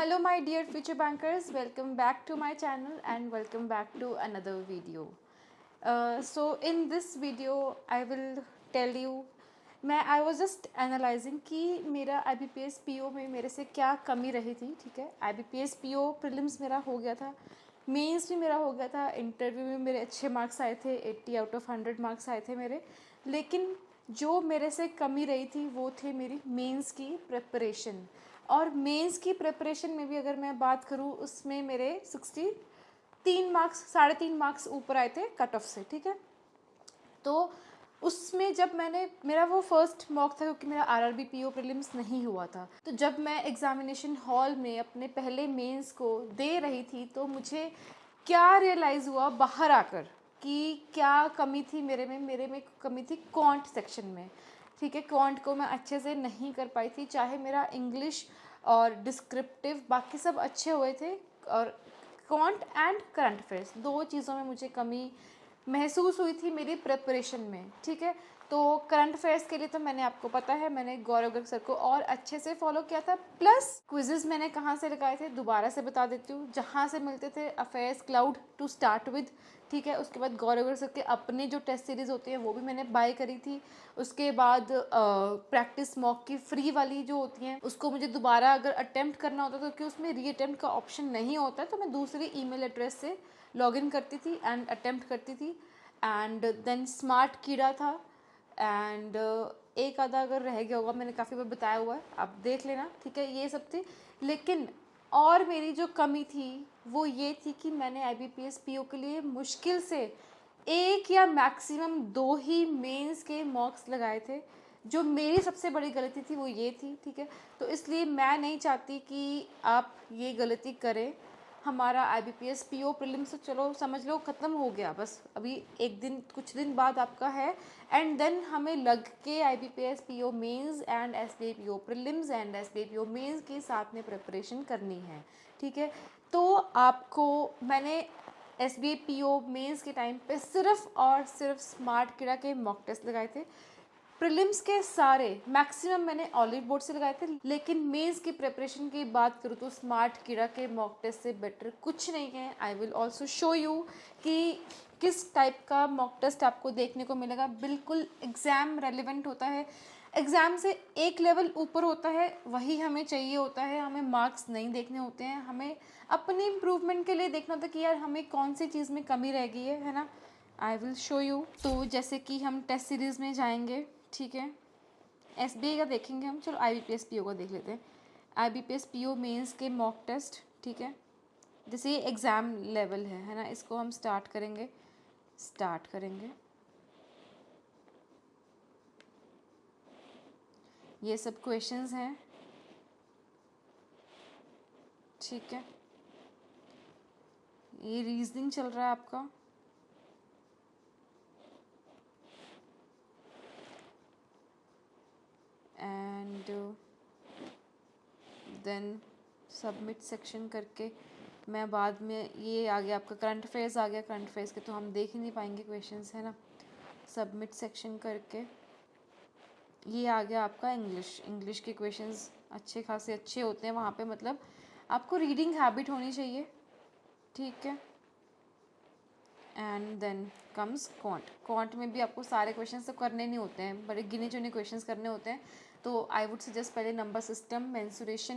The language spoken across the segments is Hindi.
Hello my dear future bankers, welcome back to my channel and welcome back to another video. So in this video I will tell you, I was just analyzing कि मेरा IBPS PO में मेरे से क्या कमी रही थी. ठीक है, IBPS PO प्रीलिम्स मेरा हो गया था, मेंस भी मेरा हो गया था, इंटरव्यू में मेरे अच्छे मार्क्स आए थे, 80 आउट ऑफ 100 मार्क्स आए थे मेरे. लेकिन जो मेरे से कमी रही थी वो थी मेरी मेंस की प्रिपरेशन. और मेंस की प्रिपरेशन में भी अगर मैं बात करूँ, उसमें मेरे 63 मार्क्स, 3.5 मार्क्स ऊपर आए थे कट ऑफ से. ठीक है, तो उसमें जब मेरा वो फर्स्ट मॉक था क्योंकि मेरा RRB PO प्रीलिम्स नहीं हुआ था. तो जब मैं एग्जामिनेशन हॉल में अपने पहले मेंस को दे रही थी तो मुझे क्या रियलाइज़ हुआ बाहर आकर कि क्या कमी थी मेरे में कमी थी क्वांट सेक्शन में. ठीक है, क्वांट को मैं अच्छे से नहीं कर पाई थी, चाहे मेरा इंग्लिश और डिस्क्रिप्टिव बाकी सब अच्छे हुए थे, और क्वांट एंड करंट अफेयर्स दो चीज़ों में मुझे कमी महसूस हुई थी मेरी प्रिपरेशन में. ठीक है, तो करंट अफेयर्स के लिए तो मैंने, आपको पता है, मैंने गौरव गर्ग सर को और अच्छे से फॉलो किया था. प्लस क्विजेज मैंने कहाँ से लगाए थे दोबारा से बता देती हूँ, जहाँ से मिलते थे affairs cloud to start with. ठीक है, उसके बाद गौरव गर्ग सर के अपने जो टेस्ट सीरीज़ होती हैं वो भी मैंने बाय करी थी. उसके बाद प्रैक्टिस मॉक की फ्री वाली जो होती हैं उसको मुझे दोबारा अगर अटेम्प्ट करना होता था, क्योंकि उसमें री अटेम्प्ट का ऑप्शन नहीं होता है, तो मैं दूसरी ईमेल एड्रेस से लॉगिन करती थी एंड अटेम्प्ट करती थी. एंड देन स्मार्ट कीड़ा था, एंड एक आधा अगर रह गया होगा, मैंने काफ़ी बार बताया हुआ है, आप देख लेना. ठीक है, ये सब थी. लेकिन और मेरी जो कमी थी वो ये थी कि मैंने IBPS PO के लिए मुश्किल से एक या मैक्सिमम 2 ही मेंस के मॉक्स लगाए थे. जो मेरी सबसे बड़ी गलती थी वो ये थी. ठीक है, तो इसलिए मैं नहीं चाहती कि आप ये गलती करें. हमारा IBPS PO प्रीलिम्स तो चलो समझ लो ख़त्म हो गया, बस अभी कुछ दिन बाद आपका है. एंड देन हमें लग के IBPS PO mains and SBI PO prelims and SBI PO mains के साथ में प्रिपरेशन करनी है. ठीक है, तो आपको मैंने SBI PO मेंस के टाइम पे सिर्फ और सिर्फ स्मार्ट कीड़ा के मॉक टेस्ट लगाए थे. प्रीलिम्स के सारे मैक्सिमम मैंने ऑलिव बोर्ड से लगाए थे. लेकिन मेंस की प्रिपरेशन की बात करूँ तो स्मार्ट कीड़ा के मॉक टेस्ट से बेटर कुछ नहीं है. I will also show you कि किस टाइप का मॉक टेस्ट आपको देखने को मिलेगा. बिल्कुल एग्ज़ाम रेलिवेंट होता है, एग्ज़ाम से एक लेवल ऊपर होता है, वही हमें चाहिए होता है. हमें मार्क्स नहीं देखने होते हैं, हमें अपने इम्प्रूवमेंट के लिए देखना होता है कि यार हमें कौन सी चीज़ में कमी रह गई है ना. I will show you. तो जैसे कि हम टेस्ट सीरीज़ में जाएंगे. ठीक है, SBI का देखेंगे हम, चलो IBPS PO का देख लेते हैं. IBPS PO मेंस के मॉक टेस्ट. ठीक है, जैसे ये एग्ज़ाम लेवल है ना, इसको हम स्टार्ट करेंगे. ये सब क्वेश्चंस हैं. ठीक है, ये रीजनिंग चल रहा है आपका. एंड देन सबमिट सेक्शन करके मैं बाद में, ये आ गया आपका करंट अफेयर्स आ गया. करंट अफेयर्स के तो हम देख ही नहीं पाएंगे क्वेश्चंस, है ना. सबमिट सेक्शन करके ये आ गया आपका इंग्लिश के क्वेश्चंस अच्छे खासे अच्छे होते हैं वहाँ पे, मतलब आपको रीडिंग हैबिट होनी चाहिए. ठीक है, एंड देन कम्स क्वांट में भी आपको सारे क्वेश्चंस तो करने नहीं होते हैं, बड़े गिने चुने क्वेश्चंस करने होते हैं. तो आई वुड सजेस्ट पहले number system, mensuration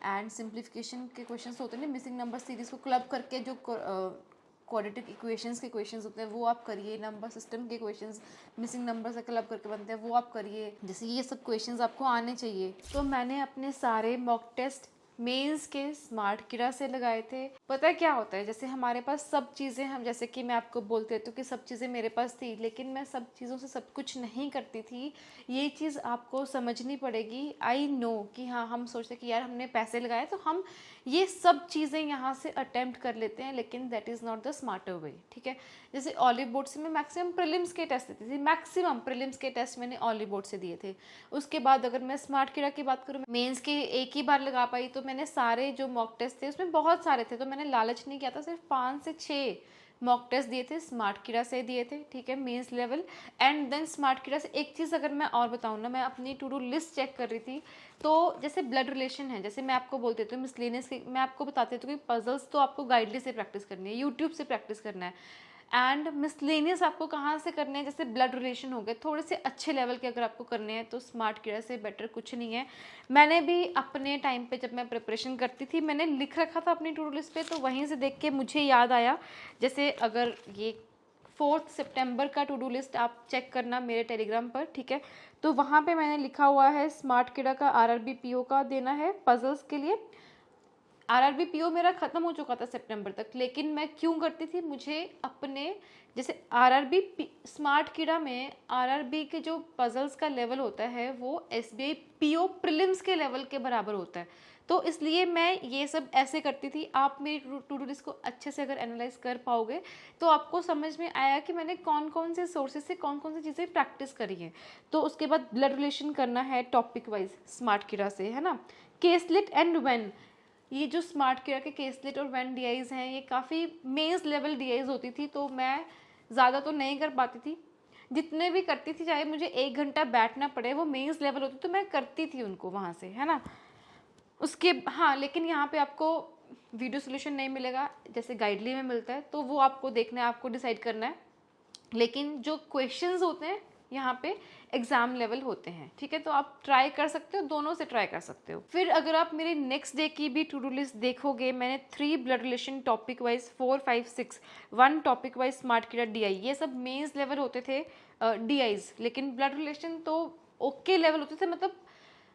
and simplification के क्वेश्चंस होते हैं ना, मिसिंग नंबर सीरीज़ को क्लब करके जो क्वाड्रेटिक इक्वेशंस के क्वेश्चंस होते हैं वो आप करिए. नंबर सिस्टम के क्वेश्चंस मिसिंग नंबर से क्लब करके बनते हैं वो आप करिए. जैसे ये सब क्वेश्चंस आपको आने चाहिए. तो मैंने अपने सारे मॉक टेस्ट मेंस के स्मार्ट कीड़ा से लगाए थे. पता है क्या होता है, जैसे हमारे पास सब चीज़ें, हम जैसे कि मैं आपको बोलते तो कि सब चीज़ें मेरे पास थी, लेकिन मैं सब चीज़ों से सब कुछ नहीं करती थी. ये चीज़ आपको समझनी पड़ेगी. आई नो कि हाँ, हम सोचते कि यार हमने पैसे लगाए तो हम ये सब चीज़ें यहाँ से अटेम्प्ट कर लेते हैं, लेकिन that is not the smarter वे. ठीक है, जैसे ऑलिव बोर्ड से मैं मैक्सिमम प्रीलिम्स के टेस्ट देती थी, मैक्सिमम प्रीलिम्स के टेस्ट मैंने ऑलिव बोर्ड से दिए थे. उसके बाद अगर मैं स्मार्ट कीड़ा की बात करूँ, मेंस के एक ही बार लगा पाई. तो मैंने सारे जो मॉक टेस्ट थे उसमें बहुत सारे थे, तो मैंने लालच नहीं किया था, सिर्फ 5 से 6 मॉक टेस्ट दिए थे, स्मार्ट किरा से दिए थे, ठीक है, mains level. And then Smartkeeda से एक चीज़ अगर मैं और बताऊँ ना, मैं अपनी टू डू लिस्ट चेक कर रही थी, तो जैसे ब्लड रिलेशन है, जैसे मैं आपको बोलती हूँ मिसलेनियस की, मैं आपको बताती हूँ कि पजल्स तो आपको गाइडली से प्रैक्टिस करनी है, यूट्यूब से प्रैक्टिस करना है। एंड मिसलेनियस आपको कहाँ से करने हैं, जैसे ब्लड रिलेशन हो गए, थोड़े से अच्छे लेवल के अगर आपको करने हैं तो स्मार्ट किरा से बेटर कुछ नहीं है। मैंने भी अपने टाइम पे जब मैं प्रिपरेशन करती थी, मैंने लिख रखा था अपनी टू डू लिस्ट पे, तो वहीं से देख के मुझे याद आया। जैसे अगर ये 4 सितंबर का टू डू लिस्ट आप चेक करना मेरे टेलीग्राम पर, ठीक है, तो वहाँ पे मैंने लिखा हुआ है स्मार्ट किरा का आरआरबी पीओ का देना है पजल्स के लिए। आरआरबी पीओ मेरा ख़त्म हो चुका था सितंबर तक, लेकिन मैं क्यों करती थी, मुझे अपने जैसे आरआरबी स्मार्ट किरा में आरआरबी के जो पजल्स का लेवल होता है वो एसबीआई पीओ प्रीलिम्स के लेवल के बराबर होता है, तो इसलिए मैं ये सब ऐसे करती थी। आप मेरी टू डू लिस्ट को अच्छे से अगर एनालाइज कर पाओगे तो आपको समझ में आया कि मैंने कौन कौन से सोर्सेज से कौन कौन सी चीज़ें प्रैक्टिस करी हैं। तो उसके बाद ब्लड रिलेशन करना है टॉपिक वाइज स्मार्ट किरा से, है ना। केसलेट एंड वेन, ये जो स्मार्ट किरा के केसलेट और वेन डीआईज हैं, ये काफ़ी मेंस लेवल डीआईज होती थी, तो मैं ज़्यादा तो नहीं कर पाती थी। जितने भी करती थी, चाहे मुझे 1 घंटा बैठना पड़े, वो मेंस लेवल होती तो मैं करती थी उनको वहाँ से, है ना। उसके हाँ, लेकिन यहाँ पे आपको वीडियो सोल्यूशन नहीं मिलेगा, जैसे गाइडली में मिलता है, तो वो आपको देखना है, आपको डिसाइड करना है। लेकिन जो क्वेश्चंस होते हैं यहाँ पे एग्जाम लेवल होते हैं, ठीक है, तो आप ट्राई कर सकते हो, दोनों से ट्राई कर सकते हो। फिर अगर आप मेरे नेक्स्ट डे की भी टू डू लिस्ट देखोगे, मैंने 3 blood relation topic wise 4, 5, 6, 1 topic wise smart किरा डीआई, ये सब मेंस लेवल होते थे डीआईज, लेकिन ब्लड रिलेशन तो ओके लेवल होते थे, मतलब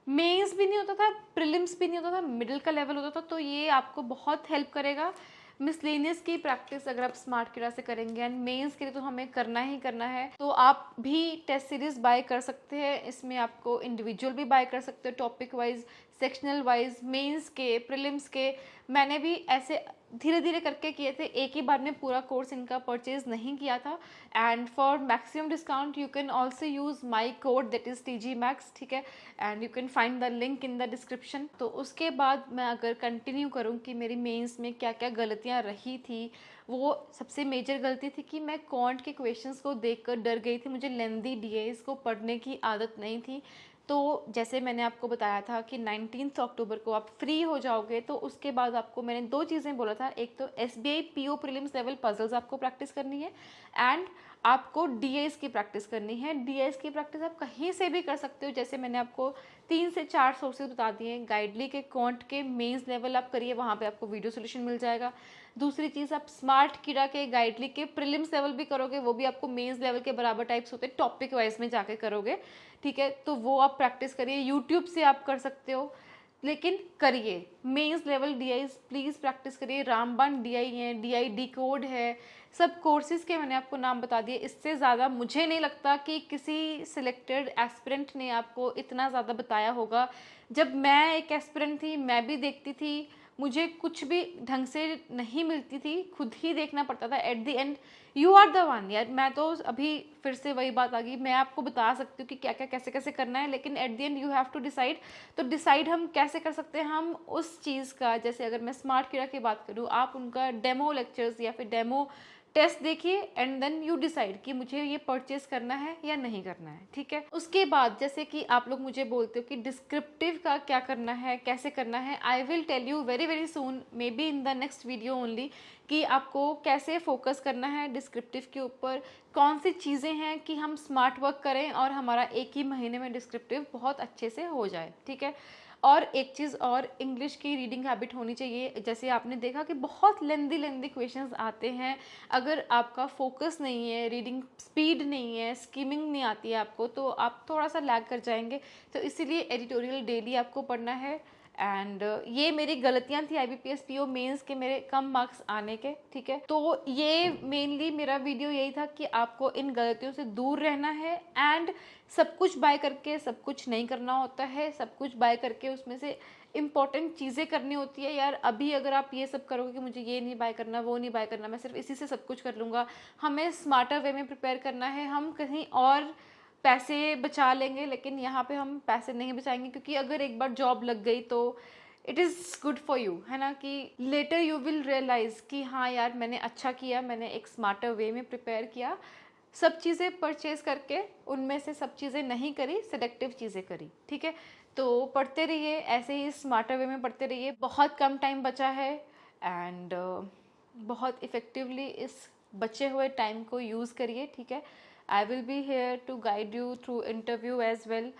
मेंस भी नहीं होता था, प्रीलिम्स भी नहीं होता था, मिडिल का लेवल होता था, तो ये आपको बहुत हेल्प करेगा। मिसलेनियस की प्रैक्टिस अगर आप स्मार्ट किरा से करेंगे एंड मेंस के लिए तो हमें करना ही करना है, तो आप भी टेस्ट सीरीज बाय कर सकते हैं। इसमें आपको इंडिविजुअल भी बाय कर सकते हो, topic wise, sectional wise, mains के, प्रीलिम्स के। मैंने भी ऐसे धीरे धीरे करके किए थे, एक ही बार में पूरा कोर्स इनका परचेज नहीं किया था। And for maximum discount you can also use my code that is TG Max, ठीक है, and you can find the link in the description. तो उसके बाद मैं अगर कंटिन्यू करूँ कि मेरी मेंस में क्या क्या गलतियाँ रही थी, वो सबसे मेजर गलती थी कि मैं क्वांट के क्वेश्चंस को देखकर डर गई थी, मुझे लेंदी डीएस को पढ़ने की आदत नहीं थी। तो जैसे मैंने आपको बताया था कि 19 अक्टूबर को आप फ्री हो जाओगे, तो उसके बाद आपको मैंने 2 चीज़ें बोला था, एक तो SBI PO prelims level puzzles आपको प्रैक्टिस करनी है एंड आपको डीएस की प्रैक्टिस करनी है। डीएस की प्रैक्टिस आप कहीं से भी कर सकते हो, जैसे मैंने आपको 3 से 4 सोर्सेज बता दिए। गाइडली के, क्वांट के, मेंस लेवल आप करिए, वहाँ पे आपको वीडियो सोल्यूशन मिल जाएगा। दूसरी चीज़, आप स्मार्ट किरा के, गाइडली के प्रीलिम्स लेवल भी करोगे, वो भी आपको मेंस लेवल के बराबर टाइप्स होते हैं, टॉपिक वाइज में जाके करोगे, ठीक है, तो वो आप प्रैक्टिस करिए। यूट्यूब से आप कर सकते हो, लेकिन करिए। Mains level DI please practice करिए। रामबाण डीआई है, डीआई डी कोड है, सब कोर्सेज के मैंने आपको नाम बता दिए। इससे ज़्यादा मुझे नहीं लगता कि किसी सिलेक्टेड एस्पिरेंट ने आपको इतना ज़्यादा बताया होगा। जब मैं एक एस्पिरेंट थी, मैं भी देखती थी, मुझे कुछ भी ढंग से नहीं मिलती थी, खुद ही देखना पड़ता था। At the end you are the one यार। मैं तो अभी फिर से वही बात आ गई, मैं आपको बता सकती हूँ कि क्या क्या कैसे कैसे करना है, लेकिन at the end you have to decide. तो डिसाइड हम कैसे कर सकते हैं, हम उस चीज़ का, जैसे अगर मैं स्मार्ट किरा की बात करूँ, आप उनका डेमो लेक्चर्स या फिर डेमो टेस्ट देखिए एंड देन यू डिसाइड कि मुझे ये परचेज करना है या नहीं करना है, ठीक है। उसके बाद जैसे कि आप लोग मुझे बोलते हो कि डिस्क्रिप्टिव का क्या करना है, कैसे करना है, I will tell you very very soon, maybe in the next video only, कि आपको कैसे फोकस करना है डिस्क्रिप्टिव के ऊपर, कौन सी चीज़ें हैं कि हम स्मार्ट वर्क करें और हमारा एक ही महीने में डिस्क्रिप्टिव बहुत अच्छे से हो जाए, ठीक है। और एक चीज़ और, इंग्लिश की रीडिंग हैबिट होनी चाहिए। जैसे आपने देखा कि बहुत लेंदी क्वेश्चंस आते हैं, अगर आपका फोकस नहीं है, रीडिंग स्पीड नहीं है, स्कीमिंग नहीं आती है आपको, तो आप थोड़ा सा लैग कर जाएंगे। तो इसीलिए एडिटोरियल डेली आपको पढ़ना है। एंड ये मेरी गलतियां थी IBPS PO मेंस के मेरे कम मार्क्स आने के, ठीक है। तो ये मेनली मेरा वीडियो यही था कि आपको इन गलतियों से दूर रहना है। एंड सब कुछ बाय करके सब कुछ नहीं करना होता है, सब कुछ बाय करके उसमें से इंपॉर्टेंट चीज़ें करनी होती है यार। अभी अगर आप ये सब करोगे कि मुझे ये नहीं बाय करना, वो नहीं बाय करना, मैं सिर्फ इसी से सब कुछ कर लूँगा, हमें स्मार्टर वे में प्रिपेयर करना है। हम कहीं और पैसे बचा लेंगे, लेकिन यहाँ पे हम पैसे नहीं बचाएंगे, क्योंकि अगर एक बार जॉब लग गई तो it is good for you, है ना, कि लेटर यू विल रियलाइज़ कि हाँ यार मैंने अच्छा किया, मैंने एक स्मार्टर वे में प्रिपेयर किया, सब चीज़ें परचेज करके उनमें से सब चीज़ें नहीं करी, सिलेक्टिव चीज़ें करी, ठीक है। तो पढ़ते रहिए, ऐसे ही स्मार्टर वे में पढ़ते रहिए, बहुत कम टाइम बचा है एंड बहुत इफ़ेक्टिवली इस बचे हुए टाइम को यूज़ करिए, ठीक है। I will be here to guide you through interview as well,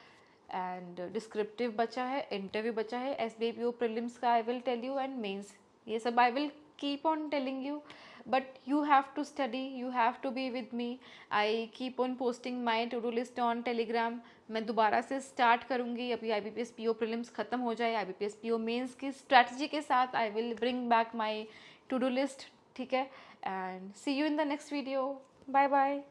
and descriptive बचा है, इंटरव्यू बचा है, SBPO प्रीलिम्स का I will tell you, and mains, ये सब I will keep on telling you, but you have to study, you have to be with me. I keep on posting my to do list on Telegram. मैं दोबारा से स्टार्ट करूँगी, अभी IBPS PO प्रीलिम्स ख़त्म हो जाए, IBPS PO मेंस की स्ट्रैटेजी के साथ I will bring back my to do list, ठीक है। And see you in the next video, bye bye.